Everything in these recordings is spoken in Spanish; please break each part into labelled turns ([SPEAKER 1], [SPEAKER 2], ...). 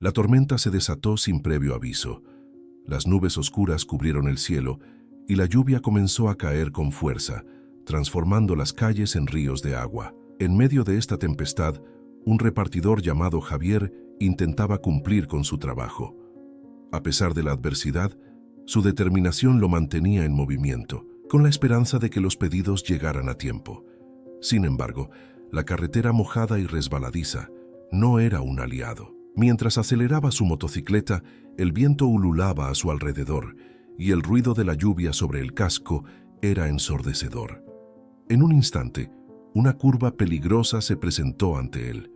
[SPEAKER 1] La tormenta se desató sin previo aviso. Las nubes oscuras cubrieron el cielo y la lluvia comenzó a caer con fuerza, transformando las calles en ríos de agua. En medio de esta tempestad, un repartidor llamado Javier intentaba cumplir con su trabajo. A pesar de la adversidad, su determinación lo mantenía en movimiento, con la esperanza de que los pedidos llegaran a tiempo. Sin embargo, la carretera mojada y resbaladiza no era un aliado. Mientras aceleraba su motocicleta, el viento ululaba a su alrededor y el ruido de la lluvia sobre el casco era ensordecedor. En un instante, una curva peligrosa se presentó ante él.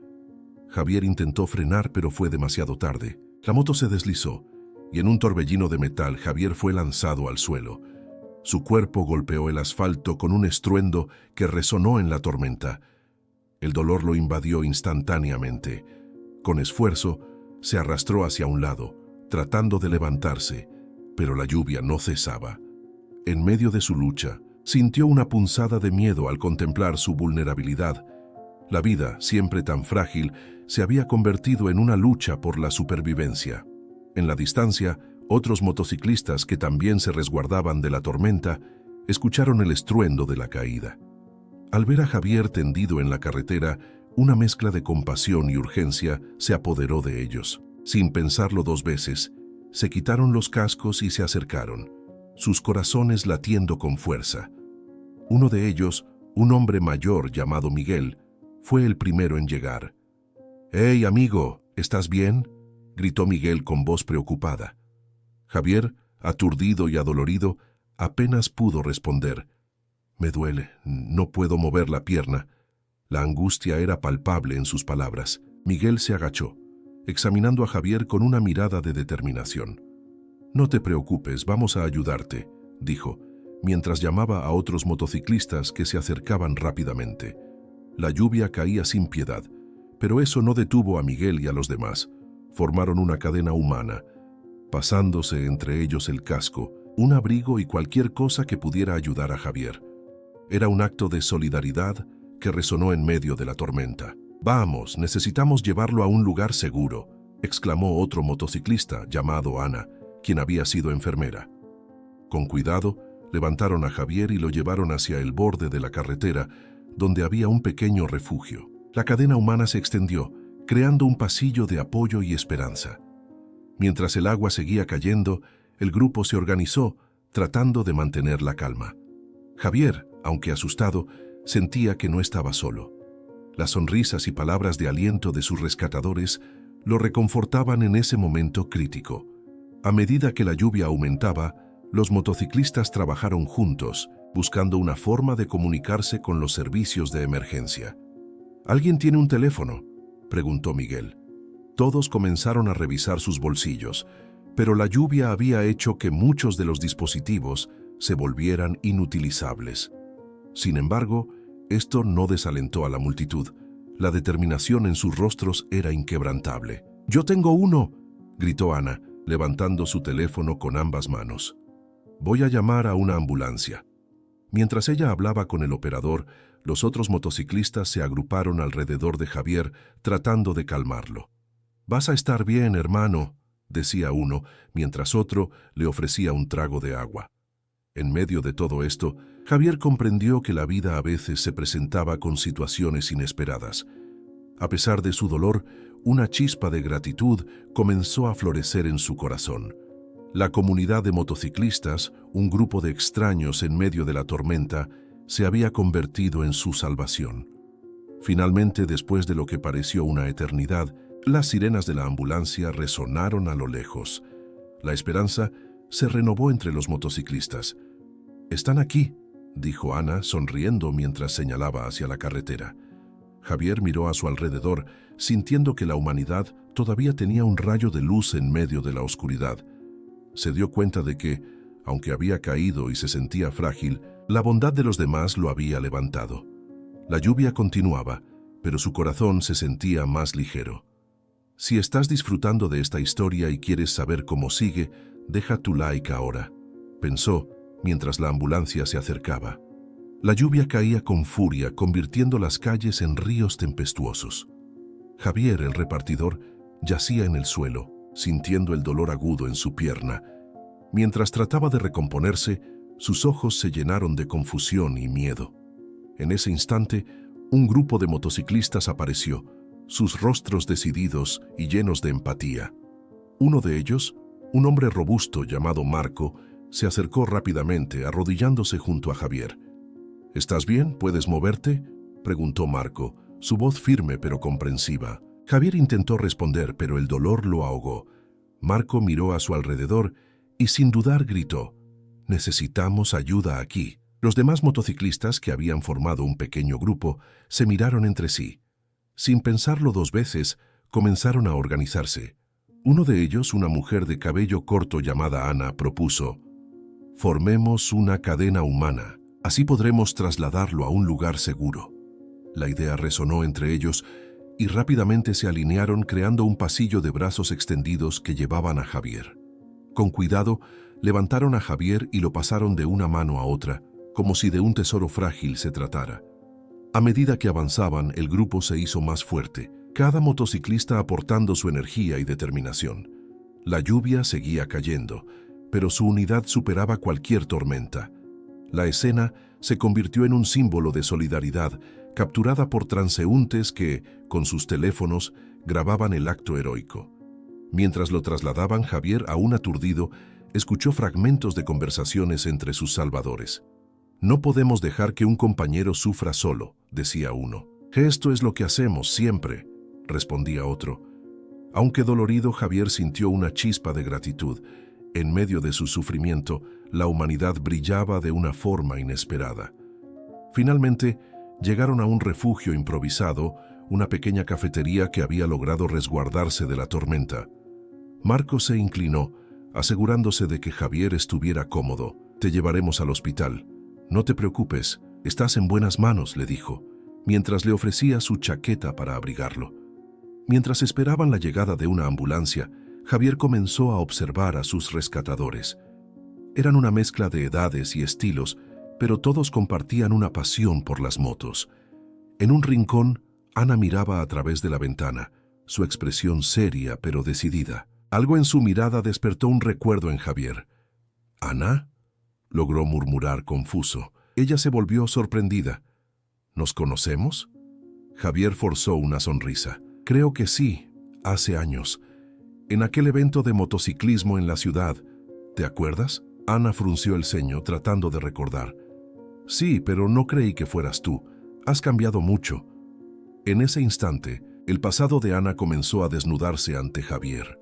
[SPEAKER 1] Javier intentó frenar, pero fue demasiado tarde. La moto se deslizó y en un torbellino de metal Javier fue lanzado al suelo. Su cuerpo golpeó el asfalto con un estruendo que resonó en la tormenta. El dolor lo invadió instantáneamente. Con esfuerzo, se arrastró hacia un lado, tratando de levantarse, pero la lluvia no cesaba. En medio de su lucha, sintió una punzada de miedo al contemplar su vulnerabilidad. La vida, siempre tan frágil, se había convertido en una lucha por la supervivencia. En la distancia, otros motociclistas que también se resguardaban de la tormenta, escucharon el estruendo de la caída. Al ver a Javier tendido en la carretera, una mezcla de compasión y urgencia se apoderó de ellos. Sin pensarlo dos veces, se quitaron los cascos y se acercaron, sus corazones latiendo con fuerza. Uno de ellos, un hombre mayor llamado Miguel, fue el primero en llegar. «¡Hey, amigo! ¿Estás bien?», gritó Miguel con voz preocupada. Javier, aturdido y adolorido, apenas pudo responder. «Me duele, no puedo mover la pierna». La angustia era palpable en sus palabras. Miguel se agachó, examinando a Javier con una mirada de determinación. «No te preocupes, vamos a ayudarte», dijo, mientras llamaba a otros motociclistas que se acercaban rápidamente. La lluvia caía sin piedad, pero eso no detuvo a Miguel y a los demás. Formaron una cadena humana, pasándose entre ellos el casco, un abrigo y cualquier cosa que pudiera ayudar a Javier. Era un acto de solidaridad que resonó en medio de la tormenta. «Vamos, necesitamos llevarlo a un lugar seguro», exclamó otro motociclista llamado Ana, quien había sido enfermera. Con cuidado, levantaron a Javier y lo llevaron hacia el borde de la carretera, donde había un pequeño refugio. La cadena humana se extendió, creando un pasillo de apoyo y esperanza. Mientras el agua seguía cayendo, el grupo se organizó, tratando de mantener la calma. Javier, aunque asustado, sentía que no estaba solo. Las sonrisas y palabras de aliento de sus rescatadores lo reconfortaban en ese momento crítico. A medida que la lluvia aumentaba, los motociclistas trabajaron juntos, buscando una forma de comunicarse con los servicios de emergencia. «¿Alguien tiene un teléfono?», preguntó Miguel. Todos comenzaron a revisar sus bolsillos, pero la lluvia había hecho que muchos de los dispositivos se volvieran inutilizables. Sin embargo, esto no desalentó a la multitud. La determinación en sus rostros era inquebrantable. «¡Yo tengo uno!», gritó Ana, levantando su teléfono con ambas manos. «Voy a llamar a una ambulancia». Mientras ella hablaba con el operador, los otros motociclistas se agruparon alrededor de Javier, tratando de calmarlo. «Vas a estar bien, hermano», decía uno, mientras otro le ofrecía un trago de agua. En medio de todo esto, Javier comprendió que la vida a veces se presentaba con situaciones inesperadas. A pesar de su dolor, una chispa de gratitud comenzó a florecer en su corazón. La comunidad de motociclistas, un grupo de extraños en medio de la tormenta, se había convertido en su salvación. Finalmente, después de lo que pareció una eternidad, las sirenas de la ambulancia resonaron a lo lejos. La esperanza se renovó entre los motociclistas. «Están aquí», dijo Ana, sonriendo mientras señalaba hacia la carretera. Javier miró a su alrededor, sintiendo que la humanidad todavía tenía un rayo de luz en medio de la oscuridad. Se dio cuenta de que, aunque había caído y se sentía frágil, la bondad de los demás lo había levantado. La lluvia continuaba, pero su corazón se sentía más ligero. Si estás disfrutando de esta historia y quieres saber cómo sigue, deja tu like ahora, pensó mientras la ambulancia se acercaba. La lluvia caía con furia, convirtiendo las calles en ríos tempestuosos. Javier, el repartidor, yacía en el suelo, sintiendo el dolor agudo en su pierna. Mientras trataba de recomponerse, sus ojos se llenaron de confusión y miedo. En ese instante, un grupo de motociclistas apareció, sus rostros decididos y llenos de empatía. Uno de ellos, un hombre robusto llamado Marco, se acercó rápidamente, arrodillándose junto a Javier. ¿Estás bien? ¿Puedes moverte?, preguntó Marco, su voz firme pero comprensiva. Javier intentó responder, pero el dolor lo ahogó. Marco miró a su alrededor y sin dudar gritó: «Necesitamos ayuda aquí». Los demás motociclistas, que habían formado un pequeño grupo, se miraron entre sí. Sin pensarlo dos veces, comenzaron a organizarse. Uno de ellos, una mujer de cabello corto llamada Ana, propuso: «Formemos una cadena humana. Así podremos trasladarlo a un lugar seguro». La idea resonó entre ellos y rápidamente se alinearon, creando un pasillo de brazos extendidos que llevaban a Javier. Con cuidado, levantaron a Javier y lo pasaron de una mano a otra, como si de un tesoro frágil se tratara. A medida que avanzaban, el grupo se hizo más fuerte, cada motociclista aportando su energía y determinación. La lluvia seguía cayendo, pero su unidad superaba cualquier tormenta. La escena se convirtió en un símbolo de solidaridad, capturada por transeúntes que, con sus teléfonos, grababan el acto heroico. Mientras lo trasladaban, Javier, aún aturdido, escuchó fragmentos de conversaciones entre sus salvadores. «No podemos dejar que un compañero sufra solo», decía uno. «Esto es lo que hacemos siempre», respondía otro. Aunque dolorido, Javier sintió una chispa de gratitud. En medio de su sufrimiento, la humanidad brillaba de una forma inesperada. Finalmente, llegaron a un refugio improvisado, una pequeña cafetería que había logrado resguardarse de la tormenta. Marco se inclinó, asegurándose de que Javier estuviera cómodo. «Te llevaremos al hospital. No te preocupes, estás en buenas manos», le dijo, mientras le ofrecía su chaqueta para abrigarlo. Mientras esperaban la llegada de una ambulancia, Javier comenzó a observar a sus rescatadores. Eran una mezcla de edades y estilos, pero todos compartían una pasión por las motos. En un rincón, Ana miraba a través de la ventana, su expresión seria pero decidida. Algo en su mirada despertó un recuerdo en Javier. «¿Ana?», logró murmurar confuso. Ella se volvió sorprendida. «¿Nos conocemos?». Javier forzó una sonrisa. «Creo que sí, hace años. En aquel evento de motociclismo en la ciudad. ¿Te acuerdas?». Ana frunció el ceño, tratando de recordar. «Sí, pero no creí que fueras tú. Has cambiado mucho». En ese instante, el pasado de Ana comenzó a desnudarse ante Javier.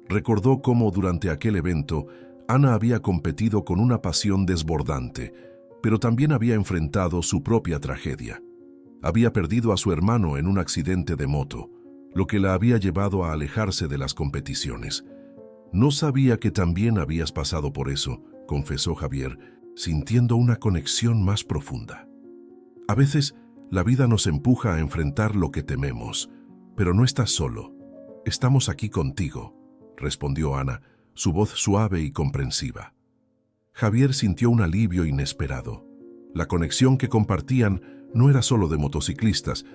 [SPEAKER 1] Recordó cómo durante aquel evento Ana había competido con una pasión desbordante, pero también había enfrentado su propia tragedia. Había perdido a su hermano en un accidente de moto, lo que la había llevado a alejarse de las competiciones. «No sabía que también habías pasado por eso», confesó Javier, sintiendo una conexión más profunda. «A veces, la vida nos empuja a enfrentar lo que tememos, pero no estás solo. Estamos aquí contigo», respondió Ana, su voz suave y comprensiva. Javier sintió un alivio inesperado. La conexión que compartían no era solo de motociclistas,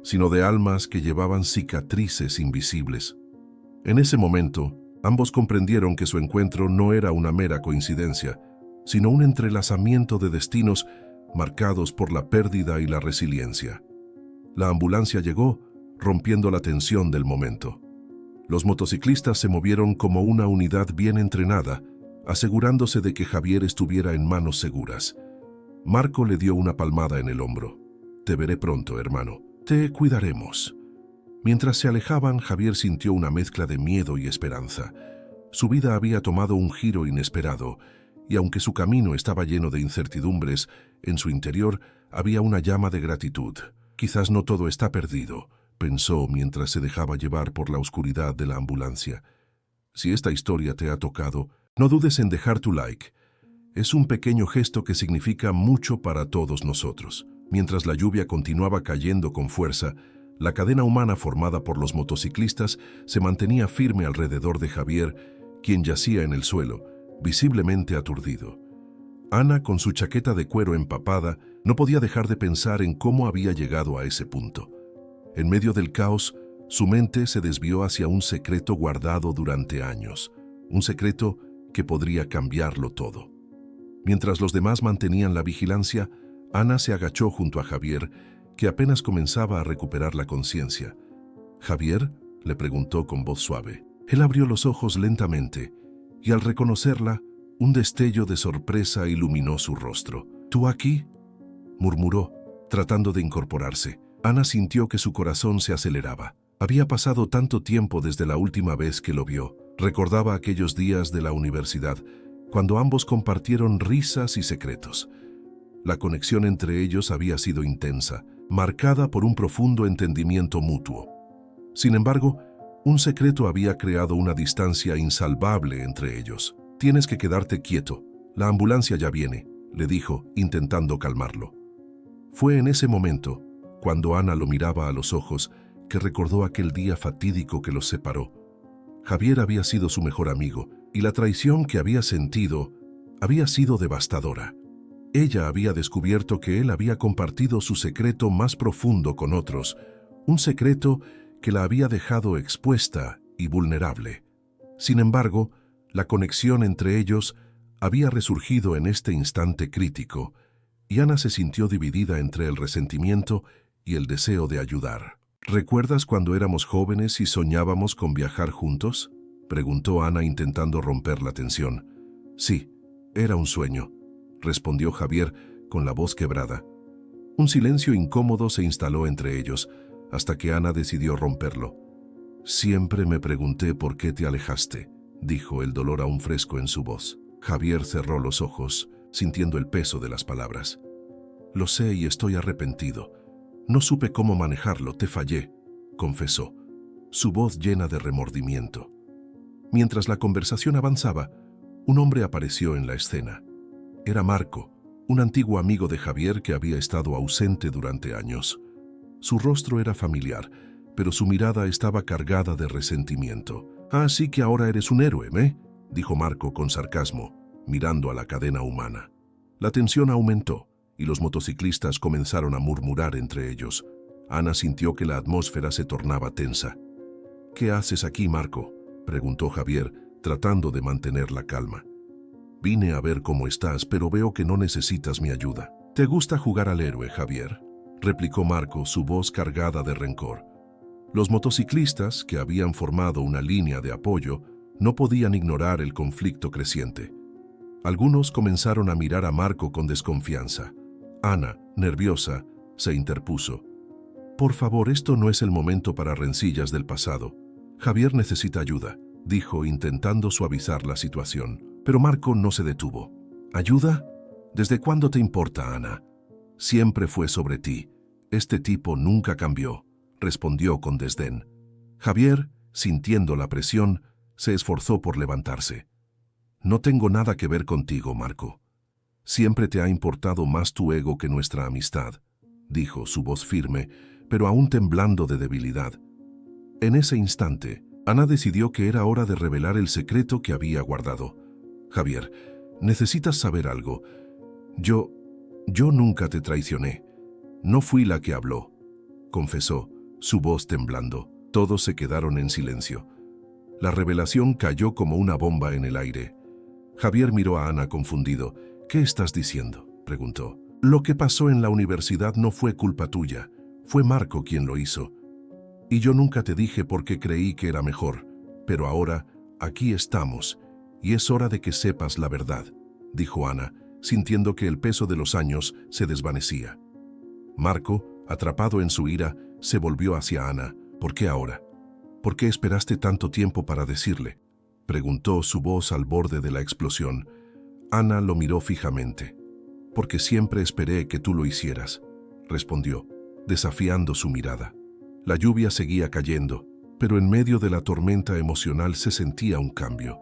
[SPEAKER 1] sino de almas que llevaban cicatrices invisibles. En ese momento, ambos comprendieron que su encuentro no era una mera coincidencia, sino un entrelazamiento de destinos marcados por la pérdida y la resiliencia. La ambulancia llegó, rompiendo la tensión del momento. Los motociclistas se movieron como una unidad bien entrenada, asegurándose de que Javier estuviera en manos seguras. Marco le dio una palmada en el hombro. «Te veré pronto, hermano. Te cuidaremos». Mientras se alejaban, Javier sintió una mezcla de miedo y esperanza. Su vida había tomado un giro inesperado, y aunque su camino estaba lleno de incertidumbres, en su interior había una llama de gratitud. «Quizás no todo está perdido», pensó mientras se dejaba llevar por la oscuridad de la ambulancia. Si esta historia te ha tocado, no dudes en dejar tu like. Es un pequeño gesto que significa mucho para todos nosotros. Mientras la lluvia continuaba cayendo con fuerza, la cadena humana formada por los motociclistas se mantenía firme alrededor de Javier, quien yacía en el suelo, visiblemente aturdido. Ana, con su chaqueta de cuero empapada, no podía dejar de pensar en cómo había llegado a ese punto. En medio del caos, Su mente se desvió hacia un secreto guardado durante años, un secreto que podría cambiarlo todo. Mientras los demás mantenían la vigilancia, Ana se agachó junto a Javier, que apenas comenzaba a recuperar la conciencia. «¿Javier?», le preguntó con voz suave. Él abrió los ojos lentamente, y al reconocerla, un destello de sorpresa iluminó su rostro. «¿Tú aquí?», murmuró, tratando de incorporarse. Ana sintió que su corazón se aceleraba. Había pasado tanto tiempo desde la última vez que lo vio. Recordaba aquellos días de la universidad, cuando ambos compartieron risas y secretos. La conexión entre ellos había sido intensa, marcada por un profundo entendimiento mutuo. Sin embargo, un secreto había creado una distancia insalvable entre ellos. «Tienes que quedarte quieto. La ambulancia ya viene», le dijo, intentando calmarlo. Fue en ese momento, cuando Ana lo miraba a los ojos, que recordó aquel día fatídico que los separó. Javier había sido su mejor amigo, y la traición que había sentido había sido devastadora. Ella había descubierto que él había compartido su secreto más profundo con otros, un secreto que la había dejado expuesta y vulnerable. Sin embargo, la conexión entre ellos había resurgido en este instante crítico, y Ana se sintió dividida entre el resentimiento y el deseo de ayudar. «¿Recuerdas cuando éramos jóvenes y soñábamos con viajar juntos?», preguntó Ana intentando romper la tensión. «Sí, era un sueño», respondió Javier con la voz quebrada. Un silencio incómodo se instaló entre ellos, hasta que Ana decidió romperlo. «Siempre me pregunté por qué te alejaste», dijo, el dolor aún fresco en su voz. Javier cerró los ojos, sintiendo el peso de las palabras. «Lo sé y estoy arrepentido. No supe cómo manejarlo, te fallé», confesó, su voz llena de remordimiento. Mientras la conversación avanzaba, un hombre apareció en la escena. Era Marco, un antiguo amigo de Javier que había estado ausente durante años. Su rostro era familiar, pero su mirada estaba cargada de resentimiento. «Así que ahora eres un héroe, ¿eh?», dijo Marco con sarcasmo, mirando a la cadena humana. La tensión aumentó, y los motociclistas comenzaron a murmurar entre ellos. Ana sintió que la atmósfera se tornaba tensa. «¿Qué haces aquí, Marco?», preguntó Javier, tratando de mantener la calma. «Vine a ver cómo estás, pero veo que no necesitas mi ayuda». «¿Te gusta jugar al héroe, Javier?», replicó Marco, su voz cargada de rencor. Los motociclistas, que habían formado una línea de apoyo, no podían ignorar el conflicto creciente. Algunos comenzaron a mirar a Marco con desconfianza. Ana, nerviosa, se interpuso. «Por favor, esto no es el momento para rencillas del pasado. Javier necesita ayuda», dijo, intentando suavizar la situación. Pero Marco no se detuvo. «¿Ayuda? ¿Desde cuándo te importa, Ana? Siempre fue sobre ti. Este tipo nunca cambió», respondió con desdén. Javier, sintiendo la presión, se esforzó por levantarse. «No tengo nada que ver contigo, Marco. Siempre te ha importado más tu ego que nuestra amistad», dijo, su voz firme, pero aún temblando de debilidad. En ese instante, Ana decidió que era hora de revelar el secreto que había guardado. «Javier, necesitas saber algo. Yo nunca te traicioné. No fui la que habló», confesó, su voz temblando. Todos se quedaron en silencio. La revelación cayó como una bomba en el aire. Javier miró a Ana confundido. «¿Qué estás diciendo?», preguntó. «Lo que pasó en la universidad no fue culpa tuya. Fue Marco quien lo hizo. Y yo nunca te dije porque creí que era mejor. Pero ahora, aquí estamos, y es hora de que sepas la verdad», dijo Ana, sintiendo que el peso de los años se desvanecía. Marco, atrapado en su ira, se volvió hacia Ana. «¿Por qué ahora? ¿Por qué esperaste tanto tiempo para decirle?», preguntó, su voz al borde de la explosión. Ana lo miró fijamente. «Porque siempre esperé que tú lo hicieras», respondió, desafiando su mirada. La lluvia seguía cayendo, pero en medio de la tormenta emocional se sentía un cambio.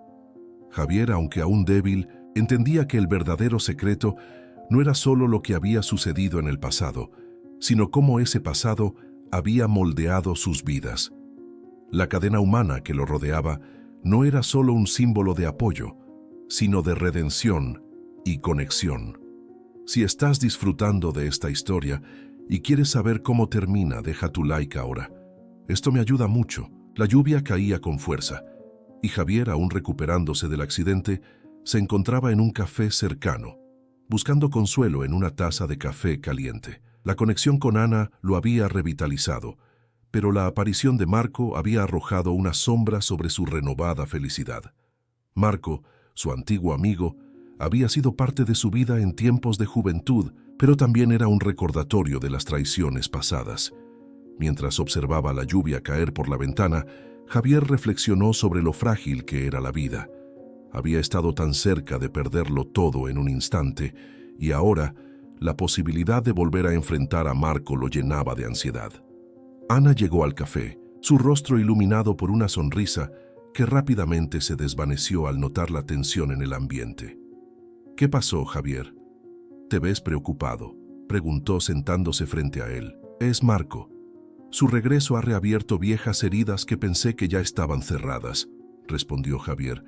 [SPEAKER 1] Javier, aunque aún débil, entendía que el verdadero secreto no era solo lo que había sucedido en el pasado, sino cómo ese pasado había moldeado sus vidas. La cadena humana que lo rodeaba no era solo un símbolo de apoyo, sino de redención y conexión. Si estás disfrutando de esta historia y quieres saber cómo termina, deja tu like ahora. Esto me ayuda mucho. La lluvia caía con fuerza, y Javier, aún recuperándose del accidente, se encontraba en un café cercano, buscando consuelo en una taza de café caliente. La conexión con Ana lo había revitalizado, pero la aparición de Marco había arrojado una sombra sobre su renovada felicidad. Marco, su antiguo amigo, había sido parte de su vida en tiempos de juventud, pero también era un recordatorio de las traiciones pasadas. Mientras observaba la lluvia caer por la ventana, Javier reflexionó sobre lo frágil que era la vida. Había estado tan cerca de perderlo todo en un instante, y ahora la posibilidad de volver a enfrentar a Marco lo llenaba de ansiedad. Ana llegó al café, su rostro iluminado por una sonrisa que rápidamente se desvaneció al notar la tensión en el ambiente. «¿Qué pasó, Javier? ¿Te ves preocupado?», preguntó sentándose frente a él. «Es Marco. Su regreso ha reabierto viejas heridas que pensé que ya estaban cerradas», respondió Javier,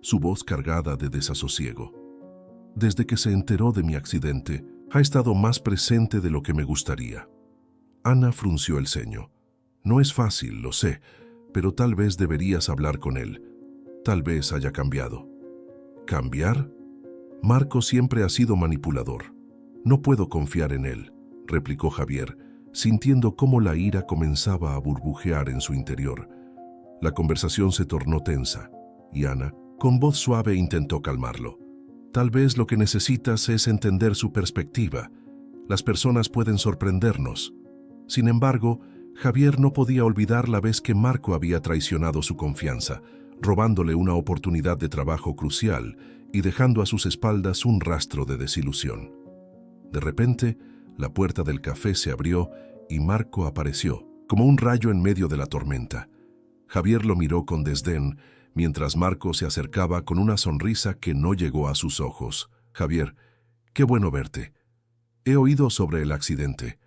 [SPEAKER 1] su voz cargada de desasosiego. «Desde que se enteró de mi accidente, ha estado más presente de lo que me gustaría». Ana frunció el ceño. «No es fácil, lo sé, pero tal vez deberías hablar con él. Tal vez haya cambiado». «¿Cambiar? Marco siempre ha sido manipulador. No puedo confiar en él», replicó Javier, sintiendo cómo la ira comenzaba a burbujear en su interior. La conversación se tornó tensa, y Ana, con voz suave, intentó calmarlo. «Tal vez lo que necesitas es entender su perspectiva. Las personas pueden sorprendernos». Sin embargo, Javier no podía olvidar la vez que Marco había traicionado su confianza, robándole una oportunidad de trabajo crucial y dejando a sus espaldas un rastro de desilusión. De repente, la puerta del café se abrió y Marco apareció, como un rayo en medio de la tormenta. Javier lo miró con desdén, mientras Marco se acercaba con una sonrisa que no llegó a sus ojos. «Javier, qué bueno verte. He oído sobre el accidente.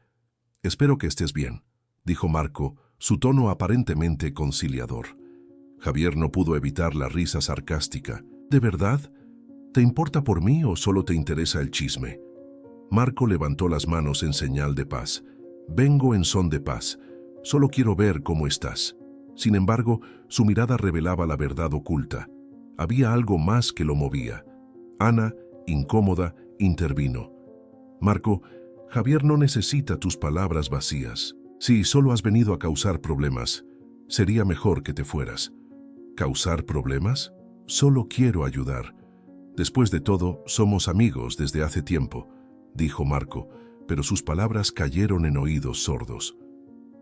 [SPEAKER 1] Espero que estés bien», dijo Marco, su tono aparentemente conciliador. Javier no pudo evitar la risa sarcástica. «¿De verdad? ¿Te importa por mí o solo te interesa el chisme?». Marco levantó las manos en señal de paz. «Vengo en son de paz. Solo quiero ver cómo estás». Sin embargo, su mirada revelaba la verdad oculta. Había algo más que lo movía. Ana, incómoda, intervino. «Marco, Javier no necesita tus palabras vacías. Si solo has venido a causar problemas, sería mejor que te fueras». «¿Causar problemas? Solo quiero ayudar. Después de todo, somos amigos desde hace tiempo», dijo Marco, pero sus palabras cayeron en oídos sordos.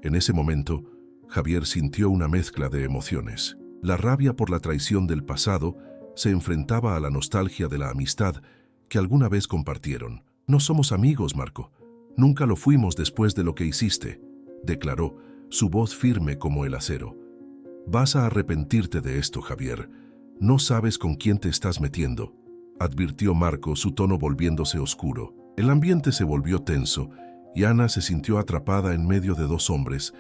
[SPEAKER 1] En ese momento, Javier sintió una mezcla de emociones. La rabia por la traición del pasado se enfrentaba a la nostalgia de la amistad que alguna vez compartieron. «No somos amigos, Marco. Nunca lo fuimos después de lo que hiciste», declaró, su voz firme como el acero. «Vas a arrepentirte de esto, Javier. No sabes con quién te estás metiendo», advirtió Marco, su tono volviéndose oscuro. El ambiente se volvió tenso y Ana se sintió atrapada en medio de dos hombres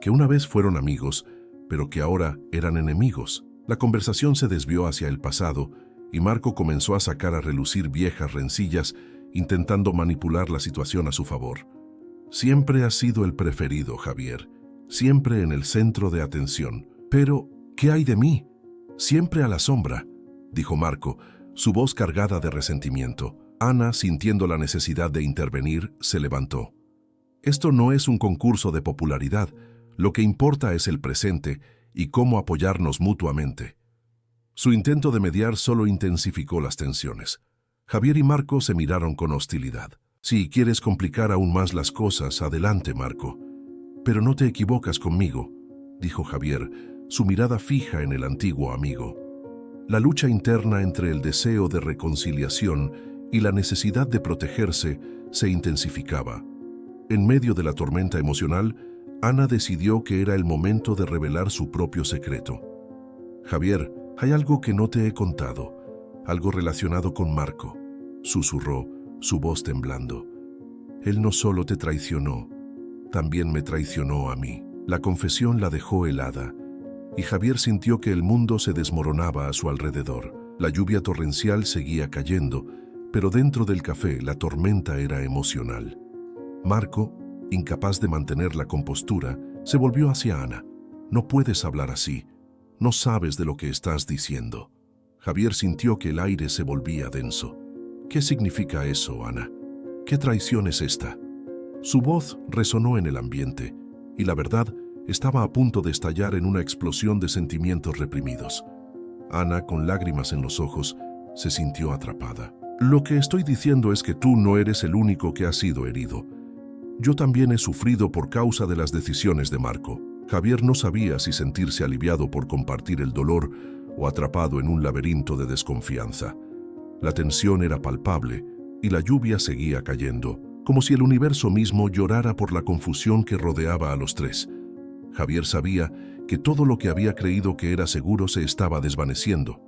[SPEAKER 1] que una vez fueron amigos, pero que ahora eran enemigos. La conversación se desvió hacia el pasado y Marco comenzó a sacar a relucir viejas rencillas, intentando manipular la situación a su favor. «Siempre has sido el preferido, Javier. Siempre en el centro de atención. Pero, ¿qué hay de mí? Siempre a la sombra», dijo Marco, su voz cargada de resentimiento. Ana, sintiendo la necesidad de intervenir, se levantó. «Esto no es un concurso de popularidad. Lo que importa es el presente y cómo apoyarnos mutuamente». Su intento de mediar solo intensificó las tensiones. Javier y Marco se miraron con hostilidad. «Si quieres complicar aún más las cosas, adelante, Marco. Pero no te equivocas conmigo», dijo Javier, su mirada fija en el antiguo amigo. La lucha interna entre el deseo de reconciliación y la necesidad de protegerse se intensificaba. En medio de la tormenta emocional, Ana decidió que era el momento de revelar su propio secreto. «Javier, hay algo que no te he contado, algo relacionado con Marco», susurró, su voz temblando. «Él no solo te traicionó, también me traicionó a mí». La confesión la dejó helada, y Javier sintió que el mundo se desmoronaba a su alrededor. La lluvia torrencial seguía cayendo, pero dentro del café la tormenta era emocional. Marco, incapaz de mantener la compostura, se volvió hacia Ana. No puedes hablar así. No sabes de lo que estás diciendo. Javier sintió que el aire se volvía denso. ¿Qué significa eso, Ana? ¿Qué traición es esta? Su voz resonó en el ambiente, y la verdad estaba a punto de estallar en una explosión de sentimientos reprimidos. Ana, con lágrimas en los ojos, se sintió atrapada. Lo que estoy diciendo es que tú no eres el único que ha sido herido. Yo también he sufrido por causa de las decisiones de Marco. Javier no sabía si sentirse aliviado por compartir el dolor o atrapado en un laberinto de desconfianza. La tensión era palpable y la lluvia seguía cayendo, como si el universo mismo llorara por la confusión que rodeaba a los tres. Javier sabía que todo lo que había creído que era seguro se estaba desvaneciendo.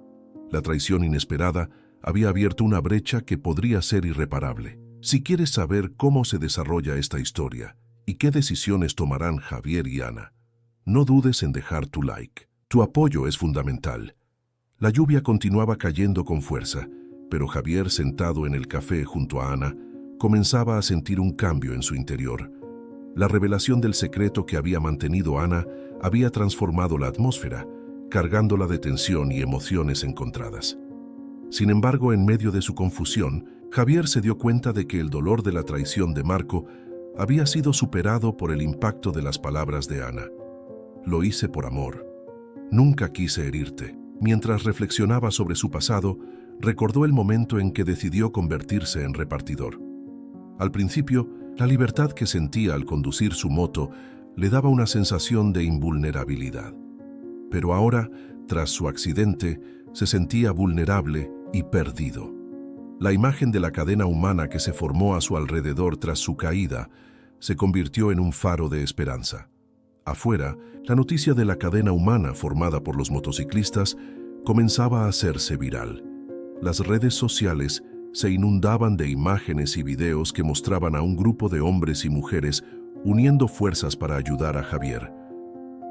[SPEAKER 1] La traición inesperada había abierto una brecha que podría ser irreparable. Si quieres saber cómo se desarrolla esta historia y qué decisiones tomarán Javier y Ana, no dudes en dejar tu like. Tu apoyo es fundamental. La lluvia continuaba cayendo con fuerza, pero Javier, sentado en el café junto a Ana, comenzaba a sentir un cambio en su interior. La revelación del secreto que había mantenido Ana había transformado la atmósfera, cargándola de tensión y emociones encontradas. Sin embargo, en medio de su confusión, Javier se dio cuenta de que el dolor de la traición de Marco había sido superado por el impacto de las palabras de Ana. Lo hice por amor. Nunca quise herirte. Mientras reflexionaba sobre su pasado, recordó el momento en que decidió convertirse en repartidor. Al principio, la libertad que sentía al conducir su moto le daba una sensación de invulnerabilidad. Pero ahora, tras su accidente, se sentía vulnerable y perdido. La imagen de la cadena humana que se formó a su alrededor tras su caída se convirtió en un faro de esperanza. Afuera, la noticia de la cadena humana formada por los motociclistas comenzaba a hacerse viral. Las redes sociales se inundaban de imágenes y videos que mostraban a un grupo de hombres y mujeres uniendo fuerzas para ayudar a Javier.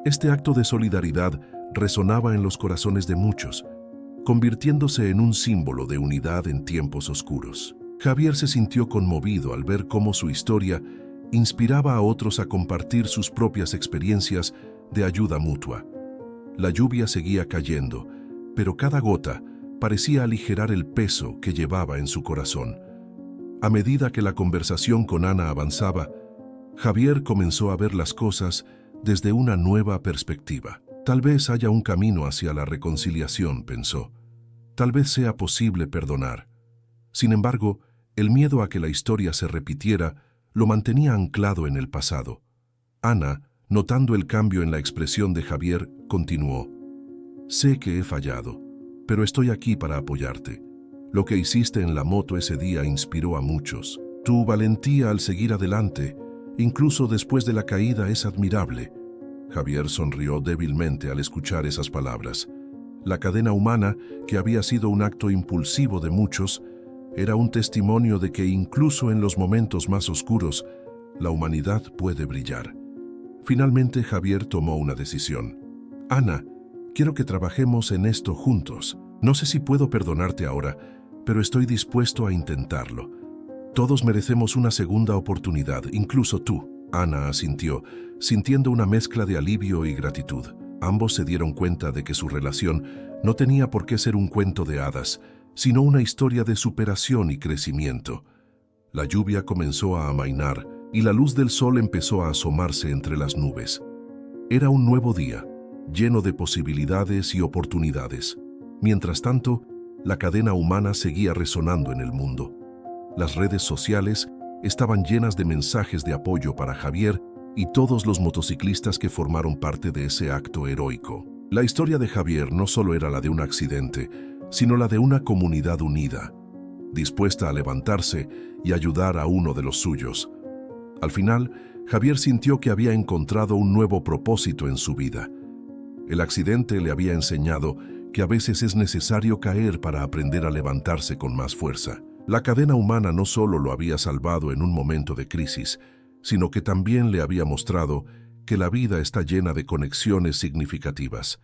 [SPEAKER 1] Este acto de solidaridad resonaba en los corazones de muchos, convirtiéndose en un símbolo de unidad en tiempos oscuros. Javier se sintió conmovido al ver cómo su historia inspiraba a otros a compartir sus propias experiencias de ayuda mutua. La lluvia seguía cayendo, pero cada gota parecía aligerar el peso que llevaba en su corazón. A medida que la conversación con Ana avanzaba, Javier comenzó a ver las cosas desde una nueva perspectiva. Tal vez haya un camino hacia la reconciliación, pensó. Tal vez sea posible perdonar. Sin embargo, el miedo a que la historia se repitiera lo mantenía anclado en el pasado. Ana, notando el cambio en la expresión de Javier, continuó. Sé que he fallado, pero estoy aquí para apoyarte. Lo que hiciste en la moto ese día inspiró a muchos. Tu valentía al seguir adelante, incluso después de la caída, es admirable. Javier sonrió débilmente al escuchar esas palabras. La cadena humana, que había sido un acto impulsivo de muchos, era un testimonio de que incluso en los momentos más oscuros, la humanidad puede brillar. Finalmente Javier tomó una decisión. Ana, quiero que trabajemos en esto juntos. No sé si puedo perdonarte ahora, pero estoy dispuesto a intentarlo. Todos merecemos una segunda oportunidad, incluso tú. Ana asintió, sintiendo una mezcla de alivio y gratitud. Ambos se dieron cuenta de que su relación no tenía por qué ser un cuento de hadas, sino una historia de superación y crecimiento. La lluvia comenzó a amainar y la luz del sol empezó a asomarse entre las nubes. Era un nuevo día, lleno de posibilidades y oportunidades. Mientras tanto, la cadena humana seguía resonando en el mundo. Las redes sociales estaban llenas de mensajes de apoyo para Javier y todos los motociclistas que formaron parte de ese acto heroico. La historia de Javier no solo era la de un accidente, sino la de una comunidad unida, dispuesta a levantarse y ayudar a uno de los suyos. Al final, Javier sintió que había encontrado un nuevo propósito en su vida. El accidente le había enseñado que a veces es necesario caer para aprender a levantarse con más fuerza. La cadena humana no solo lo había salvado en un momento de crisis, sino que también le había mostrado que la vida está llena de conexiones significativas.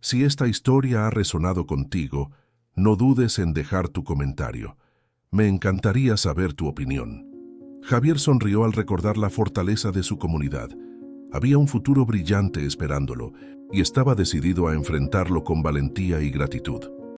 [SPEAKER 1] Si esta historia ha resonado contigo, no dudes en dejar tu comentario. Me encantaría saber tu opinión. Javier sonrió al recordar la fortaleza de su comunidad. Había un futuro brillante esperándolo y estaba decidido a enfrentarlo con valentía y gratitud.